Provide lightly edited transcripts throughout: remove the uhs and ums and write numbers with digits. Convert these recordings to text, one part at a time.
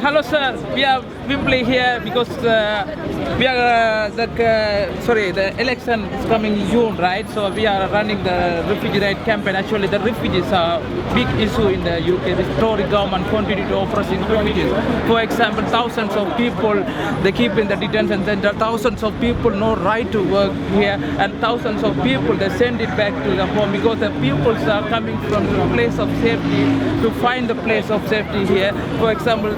Hello, sir. We are Wembley here because we are the election is coming in June, right? So we are running the refugee right campaign. Actually, the refugees are a big issue in the UK. The Tory government continue to oppressing refugees. For example, thousands of people they keep in the detention center. Thousands of people no right to work here, and thousands of people they send it back to the home because the peoples are coming from the place of safety to find the place of safety here. For example,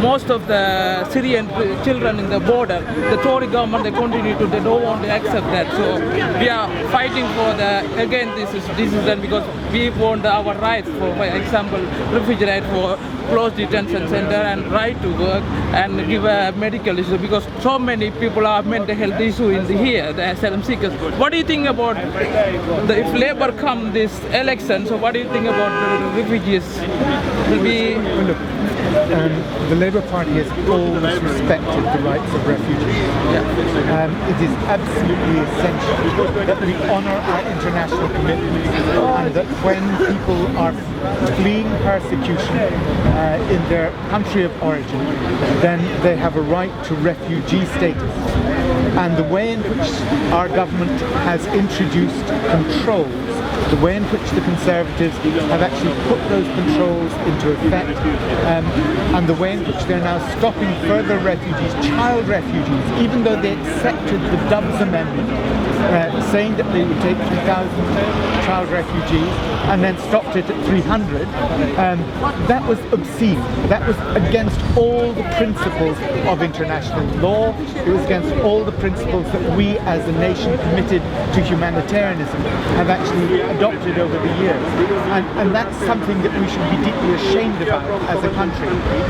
most of the Syrian children in the border, the Tory government they don't want to accept that. So we are fighting for this is done because we want our rights. For example, refugee right for closed detention center and right to work and give a medical issue because so many people are mental health issue here, the asylum seekers. What do you think about if Labour come this election? So what do you think about the refugees? Will be the Labour Party has always respected the rights of refugees. It is absolutely essential that we honour our international commitments and that when people are fleeing persecution in their country of origin, then they have a right to refugee status. And the way in which our government has introduced controls, the way in which the Conservatives have actually put those controls into effect, and the way in which they're now stopping further refugees, child refugees, even though they accepted the Dubs Amendment, saying that they would take 3,000 child refugees and then stopped it at 300, that was obscene. That was against all the principles of international law. It was against all the principles that we as a nation committed to humanitarianism have actually adopted over the years. And that's something that we should be deeply ashamed about as a country.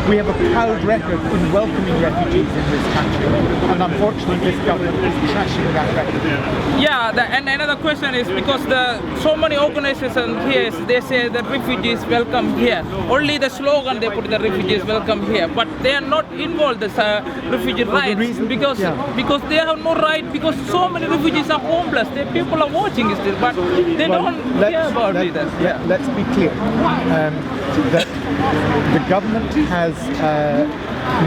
We have a proud record in welcoming refugees in this country, and unfortunately this government is trashing that record. Yeah, and another question is because so many organizations here, they say that refugees welcome here. Only the slogan they put the refugees welcome here, but they are not involved in refugee rights because they have no right, because so many refugees are homeless. People are watching it still, but they don't care about it. Let's be clear that the government has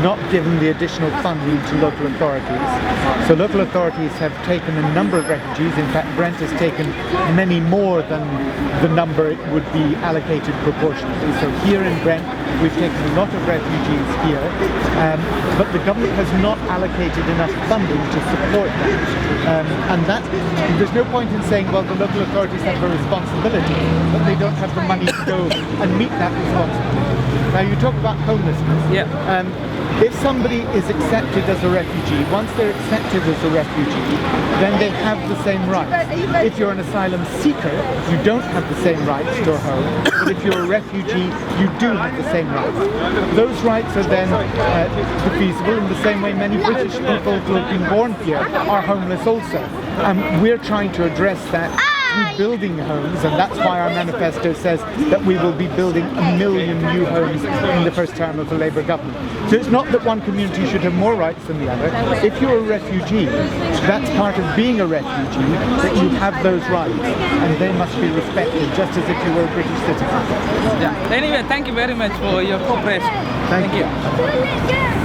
not given the additional funding to local authorities. So local authorities have taken a number of refugees. In fact, Brent has taken many more than the number it would be allocated proportionately. So here in Brent, we've taken a lot of refugees here, but the government has not allocated enough funding to support that. And that, there's no point in saying, well, the local authorities have a responsibility, but they don't have the money to go and meet that responsibility. Now, you talk about homelessness. If somebody is accepted as a refugee, once they're accepted as a refugee, then they have the same rights. If you're an asylum seeker, you don't have the same rights to a home, but if you're a refugee, you do have the same rights. Those rights are then feasible in the same way many British people who have been born here are homeless also. And we're trying to address that through building homes, and that's why our manifesto says that we will be building 1 million new homes in the first term of the Labour government. So it's not that one community should have more rights than the other. If you're a refugee, that's part of being a refugee, that you have those rights, and they must be respected just as if you were a British citizen. Anyway, thank you very much for your cooperation. Thank you.